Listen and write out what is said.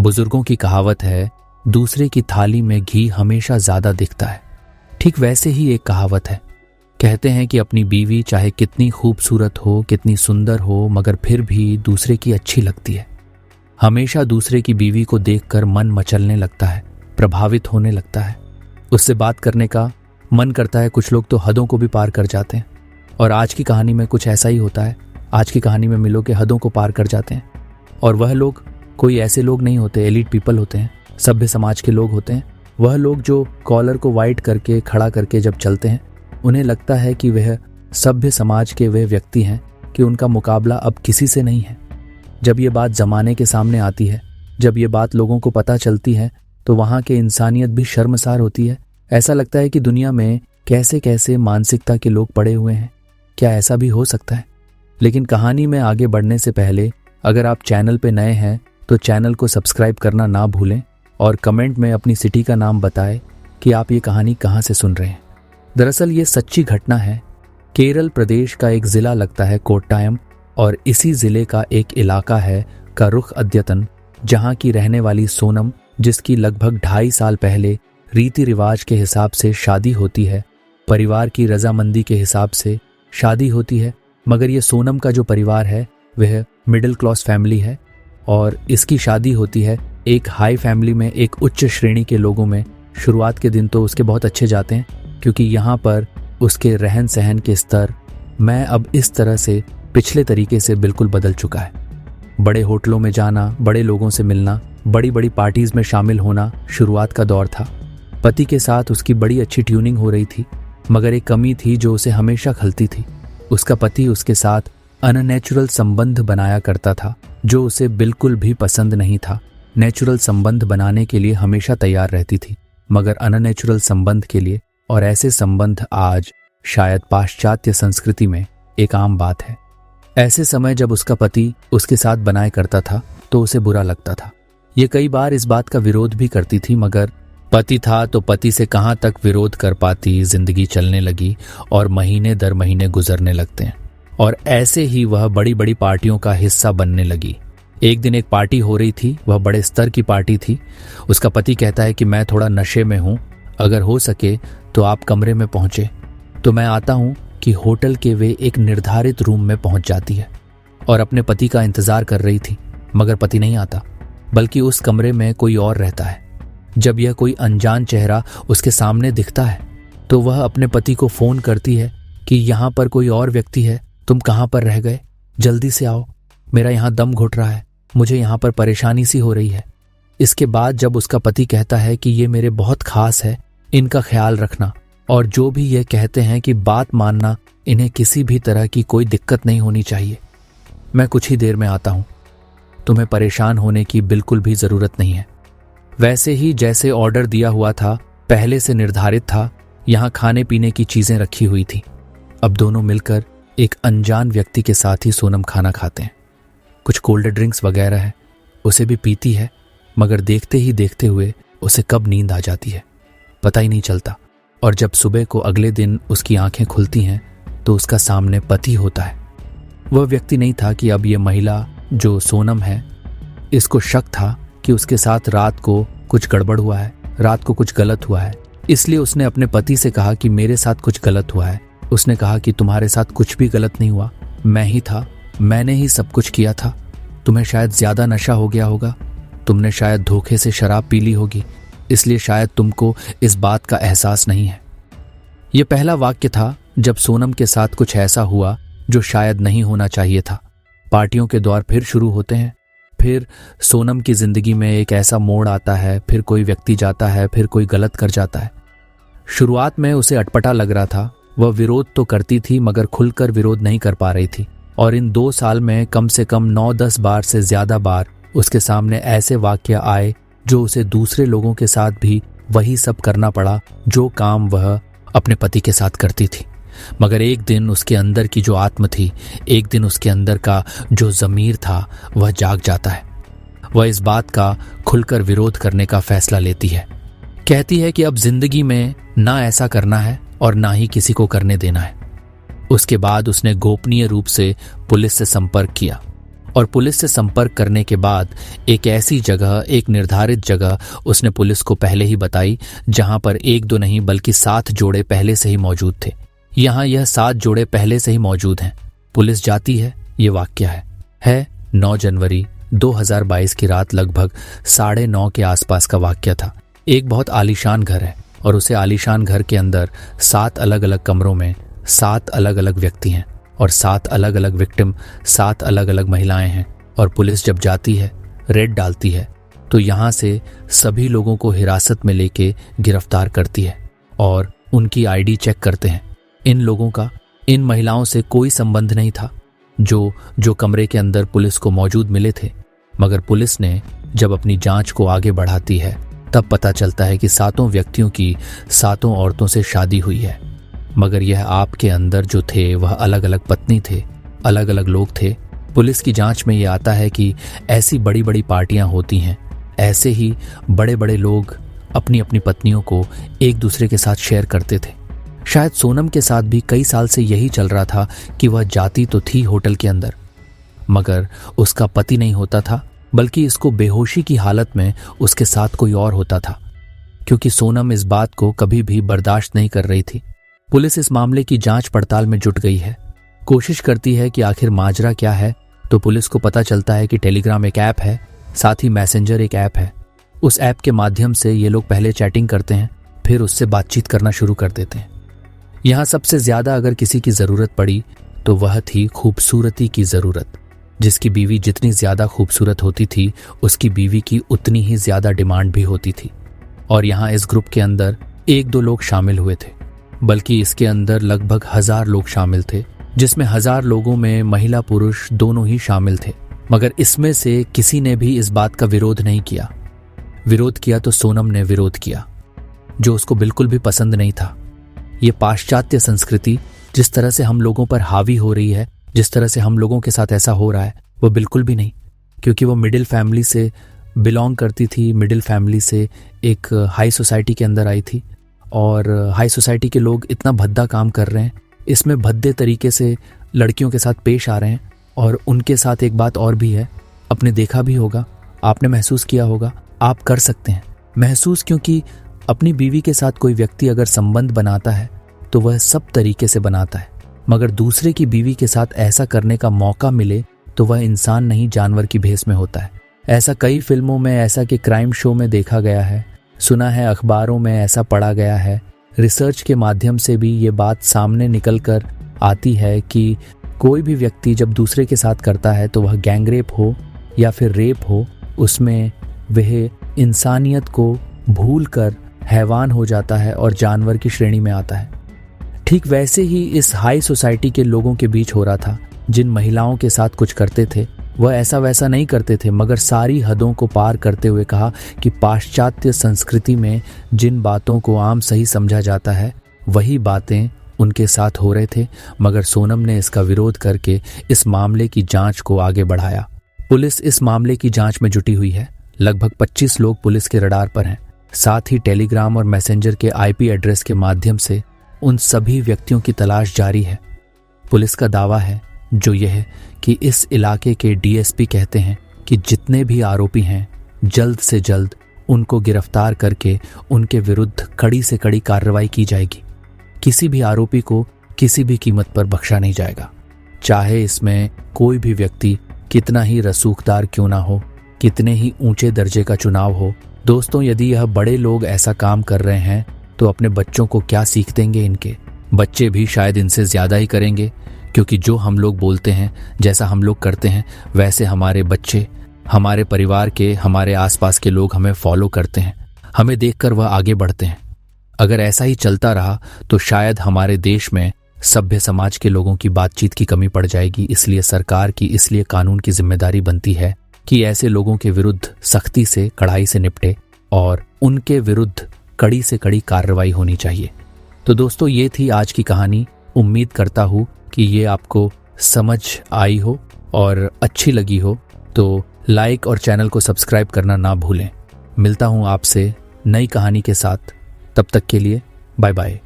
बुजुर्गों की कहावत है, दूसरे की थाली में घी हमेशा ज्यादा दिखता है। ठीक वैसे ही एक कहावत है, कहते हैं कि अपनी बीवी चाहे कितनी खूबसूरत हो, कितनी सुंदर हो, मगर फिर भी दूसरे की अच्छी लगती है। हमेशा दूसरे की बीवी को देखकर मन मचलने लगता है, प्रभावित होने लगता है, उससे बात करने का मन करता है। कुछ लोग तो हदों को भी पार कर जाते हैं, और आज की कहानी में कुछ ऐसा ही होता है। आज की कहानी में मिलो के हदों को पार कर जाते हैं, और वह लोग कोई ऐसे लोग नहीं होते, एलीट पीपल होते हैं, सभ्य समाज के लोग होते हैं। वह लोग जो कॉलर को वाइड करके खड़ा करके जब चलते हैं, उन्हें लगता है कि वह सभ्य समाज के वे व्यक्ति हैं कि उनका मुकाबला अब किसी से नहीं है। जब ये बात जमाने के सामने आती है, जब ये बात लोगों को पता चलती है, तो वहाँ के इंसानियत भी शर्मसार होती है। ऐसा लगता है कि दुनिया में कैसे कैसे मानसिकता के लोग पड़े हुए हैं, क्या ऐसा भी हो सकता है? लेकिन कहानी में आगे बढ़ने से पहले अगर आप चैनल पे नए हैं तो चैनल को सब्सक्राइब करना ना भूलें, और कमेंट में अपनी सिटी का नाम बताएं कि आप ये कहानी कहाँ से सुन रहे हैं। दरअसल ये सच्ची घटना है। केरल प्रदेश का एक जिला लगता है कोट्टायम, और इसी जिले का एक इलाका है करुख अद्यतन, जहाँ की रहने वाली सोनम, जिसकी लगभग 2.5 साल पहले रीति रिवाज के हिसाब से शादी होती है, परिवार की रजामंदी के हिसाब से शादी होती है। मगर ये सोनम का जो परिवार है वह मिडिल क्लास फैमिली है, और इसकी शादी होती है एक हाई फैमिली में, एक उच्च श्रेणी के लोगों में। शुरुआत के दिन तो उसके बहुत अच्छे जाते हैं, क्योंकि यहाँ पर उसके रहन सहन के स्तर मैं अब इस तरह से पिछले तरीके से बिल्कुल बदल चुका है। बड़े होटलों में जाना, बड़े लोगों से मिलना, बड़ी बड़ी पार्टीज में शामिल होना शुरुआत का दौर था। पति के साथ उसकी बड़ी अच्छी ट्यूनिंग हो रही थी, मगर एक कमी थी जो उसे हमेशा खलती थी। उसका पति उसके साथ अननेचुरल संबंध बनाया करता था, जो उसे बिल्कुल भी पसंद नहीं था। नेचुरल संबंध बनाने के लिए हमेशा तैयार रहती थी, मगर अननेचुरल संबंध के लिए, और ऐसे संबंध आज शायद पाश्चात्य संस्कृति में एक आम बात है। ऐसे समय जब उसका पति उसके साथ बनाया करता था तो उसे बुरा लगता था। ये कई बार इस बात का विरोध भी करती थी, मगर पति था तो पति से कहाँ तक विरोध कर पाती। जिंदगी चलने लगी और महीने दर महीने गुजरने लगते हैं, और ऐसे ही वह बड़ी बड़ी पार्टियों का हिस्सा बनने लगी। एक दिन एक पार्टी हो रही थी, वह बड़े स्तर की पार्टी थी। उसका पति कहता है कि मैं थोड़ा नशे में हूं, अगर हो सके तो आप कमरे में पहुंचे। तो मैं आता हूं कि होटल के वे एक निर्धारित रूम में पहुंच जाती है, और अपने पति का इंतजार कर रही थी, मगर पति नहीं आता, बल्कि उस कमरे में कोई और रहता है। जब यह कोई अनजान चेहरा उसके सामने दिखता है तो वह अपने पति को फोन करती है कि यहाँ पर कोई और व्यक्ति है, तुम कहाँ पर रह गए, जल्दी से आओ, मेरा यहाँ दम घुट रहा है, मुझे यहाँ पर परेशानी सी हो रही है। इसके बाद जब उसका पति कहता है कि ये मेरे बहुत खास है, इनका ख्याल रखना, और जो भी ये कहते हैं कि बात मानना, इन्हें किसी भी तरह की कोई दिक्कत नहीं होनी चाहिए, मैं कुछ ही देर में आता हूँ, तुम्हें परेशान होने की बिल्कुल भी जरूरत नहीं है। वैसे ही जैसे ऑर्डर दिया हुआ था, पहले से निर्धारित था, यहाँ खाने पीने की चीजें रखी हुई थी। अब दोनों मिलकर एक अनजान व्यक्ति के साथ ही सोनम खाना खाते हैं। कुछ कोल्ड ड्रिंक्स वगैरह है, उसे भी पीती है, मगर देखते ही देखते हुए उसे कब नींद आ जाती है पता ही नहीं चलता। और जब सुबह को अगले दिन उसकी आंखें खुलती हैं तो उसका सामने पति होता है। वह व्यक्ति नहीं था कि अब ये महिला जो सोनम है, इसको शक था कि उसके साथ रात को कुछ गड़बड़ हुआ है, रात को कुछ गलत हुआ है। इसलिए उसने अपने पति से कहा कि मेरे साथ कुछ गलत हुआ है। उसने कहा कि तुम्हारे साथ कुछ भी गलत नहीं हुआ, मैं ही था, मैंने ही सब कुछ किया था। तुम्हें शायद ज्यादा नशा हो गया होगा, तुमने शायद धोखे से शराब पी ली होगी, इसलिए शायद तुमको इस बात का एहसास नहीं है। यह पहला वाक्य था जब सोनम के साथ कुछ ऐसा हुआ जो शायद नहीं होना चाहिए था। पार्टियों के दौर फिर शुरू होते हैं, फिर सोनम की जिंदगी में एक ऐसा मोड़ आता है, फिर कोई व्यक्ति जाता है, फिर कोई गलत कर जाता है। शुरुआत में उसे अटपटा लग रहा था, वह विरोध तो करती थी मगर खुलकर विरोध नहीं कर पा रही थी। और इन 2 साल में कम से कम 9-10 बार से ज्यादा बार उसके सामने ऐसे वाक्य आए जो उसे दूसरे लोगों के साथ भी वही सब करना पड़ा जो काम वह अपने पति के साथ करती थी। मगर एक दिन उसके अंदर की जो आत्म थी, एक दिन उसके अंदर का जो ज़मीर था, वह जाग जाता है। वह इस बात का खुलकर विरोध करने का फैसला लेती है। कहती है कि अब जिंदगी में ना ऐसा करना है और ना ही किसी को करने देना है। उसके बाद उसने गोपनीय रूप से पुलिस से संपर्क किया और पुलिस से संपर्क करने के बाद एक ऐसी जगह, एक निर्धारित जगह उसने पुलिस को पहले ही बताई जहां पर एक दो नहीं बल्कि 7 जोड़े पहले से ही मौजूद थे। यहां यह 7 जोड़े पहले से ही मौजूद हैं। पुलिस जाती है, ये वाक्य है 9 जनवरी 2022 की रात लगभग 9:30 के आसपास का वाक्य था। एक बहुत आलीशान घर है और उसे आलीशान घर के अंदर 7 अलग अलग कमरों में 7 अलग अलग व्यक्ति हैं और 7 अलग अलग विक्टिम, 7 अलग अलग महिलाएं हैं। और पुलिस जब जाती है, रेड डालती है, तो यहां से सभी लोगों को हिरासत में लेके गिरफ्तार करती है और उनकी आईडी चेक करते हैं। इन लोगों का इन महिलाओं से कोई संबंध नहीं था जो कमरे के अंदर पुलिस को मौजूद मिले थे। मगर पुलिस ने जब अपनी जांच को आगे बढ़ाती है तब पता चलता है कि 7 व्यक्तियों की 7 औरतों से शादी हुई है। मगर यह आपके अंदर जो थे वह अलग अलग पत्नी थे, अलग अलग लोग थे। पुलिस की जांच में यह आता है कि ऐसी बड़ी बड़ी पार्टियां होती हैं, ऐसे ही बड़े बड़े लोग अपनी अपनी पत्नियों को एक दूसरे के साथ शेयर करते थे। शायद सोनम के साथ भी कई साल से यही चल रहा था कि वह जाती तो थी होटल के अंदर, मगर उसका पति नहीं होता था, बल्कि इसको बेहोशी की हालत में उसके साथ कोई और होता था, क्योंकि सोनम इस बात को कभी भी बर्दाश्त नहीं कर रही थी। पुलिस इस मामले की जांच पड़ताल में जुट गई है, कोशिश करती है कि आखिर माजरा क्या है। तो पुलिस को पता चलता है कि टेलीग्राम एक ऐप है, साथ ही मैसेंजर एक ऐप है। उस ऐप के माध्यम से ये लोग पहले चैटिंग करते हैं, फिर उससे बातचीत करना शुरू कर देते हैं। यहां सबसे ज्यादा अगर किसी की जरूरत पड़ी तो वह थी खूबसूरती की जरूरत। जिसकी बीवी जितनी ज्यादा खूबसूरत होती थी, उसकी बीवी की उतनी ही ज्यादा डिमांड भी होती थी। और यहां इस ग्रुप के अंदर 1-2 लोग शामिल हुए थे, बल्कि इसके अंदर लगभग 1000 लोग शामिल थे, जिसमें 1000 लोगों में महिला पुरुष दोनों ही शामिल थे। मगर इसमें से किसी ने भी इस बात का विरोध नहीं किया। विरोध किया तो सोनम ने विरोध किया, जो उसको बिल्कुल भी पसंद नहीं था। ये पाश्चात्य संस्कृति जिस तरह से हम लोगों पर हावी हो रही है, जिस तरह से हम लोगों के साथ ऐसा हो रहा है, वो बिल्कुल भी नहीं। क्योंकि वो मिडिल फैमिली से बिलोंग करती थी, मिडिल फैमिली से एक हाई सोसाइटी के अंदर आई थी, और हाई सोसाइटी के लोग इतना भद्दा काम कर रहे हैं, इसमें भद्दे तरीके से लड़कियों के साथ पेश आ रहे हैं। और उनके साथ एक बात और भी है, आपने देखा भी होगा, आपने महसूस किया होगा, आप कर सकते हैं महसूस, क्योंकि अपनी बीवी के साथ कोई व्यक्ति अगर संबंध बनाता है तो वह सब तरीके से बनाता है, मगर दूसरे की बीवी के साथ ऐसा करने का मौका मिले तो वह इंसान नहीं जानवर की भेष में होता है। ऐसा कई फिल्मों में, ऐसा कि क्राइम शो में देखा गया है, सुना है, अखबारों में ऐसा पढ़ा गया है, रिसर्च के माध्यम से भी ये बात सामने निकल कर आती है कि कोई भी व्यक्ति जब दूसरे के साथ करता है तो वह गैंगरेप हो या फिर रेप हो, उसमें वह इंसानियत को भूल कर हैवान हो जाता है और जानवर की श्रेणी में आता है। ठीक वैसे ही इस हाई सोसाइटी के लोगों के बीच हो रहा था। जिन महिलाओं के साथ कुछ करते थे वह ऐसा वैसा नहीं करते थे, मगर सारी हदों को पार करते हुए कहा कि पाश्चात्य संस्कृति में जिन बातों को आम सही समझा जाता है वही बातें उनके साथ हो रहे थे। मगर सोनम ने इसका विरोध करके इस मामले की जांच को आगे बढ़ाया। पुलिस इस मामले की जांच में जुटी हुई है। लगभग 25 लोग पुलिस के रडार पर हैं। साथ ही टेलीग्राम और मैसेंजर के IP एड्रेस के माध्यम से उन सभी व्यक्तियों की तलाश जारी है। पुलिस का दावा है जो यह है कि इस इलाके के DSP कहते हैं कि जितने भी आरोपी हैं जल्द से जल्द उनको गिरफ्तार करके उनके विरुद्ध कड़ी से कड़ी कार्रवाई की जाएगी। किसी भी आरोपी को किसी भी कीमत पर बख्शा नहीं जाएगा, चाहे इसमें कोई भी व्यक्ति कितना ही रसूखदार क्यों ना हो, कितने ही ऊंचे दर्जे का चुनाव हो। दोस्तों, यदि यह बड़े लोग ऐसा काम कर रहे हैं तो अपने बच्चों को क्या सीख देंगे? इनके बच्चे भी शायद इनसे ज्यादा ही करेंगे, क्योंकि जो हम लोग बोलते हैं, जैसा हम लोग करते हैं, वैसे हमारे बच्चे, हमारे परिवार के, हमारे आसपास के लोग हमें फॉलो करते हैं, हमें देखकर वह आगे बढ़ते हैं। अगर ऐसा ही चलता रहा तो शायद हमारे देश में सभ्य समाज के लोगों की बातचीत की कमी पड़ जाएगी। इसलिए सरकार की, इसलिए कानून की जिम्मेदारी बनती है कि ऐसे लोगों के विरुद्ध सख्ती से, कड़ाई से निपटे और उनके विरुद्ध कड़ी से कड़ी कार्रवाई होनी चाहिए। तो दोस्तों, ये थी आज की कहानी। उम्मीद करता हूँ कि ये आपको समझ आई हो और अच्छी लगी हो। तो लाइक और चैनल को सब्सक्राइब करना ना भूलें। मिलता हूँ आपसे नई कहानी के साथ। तब तक के लिए बाय बाय।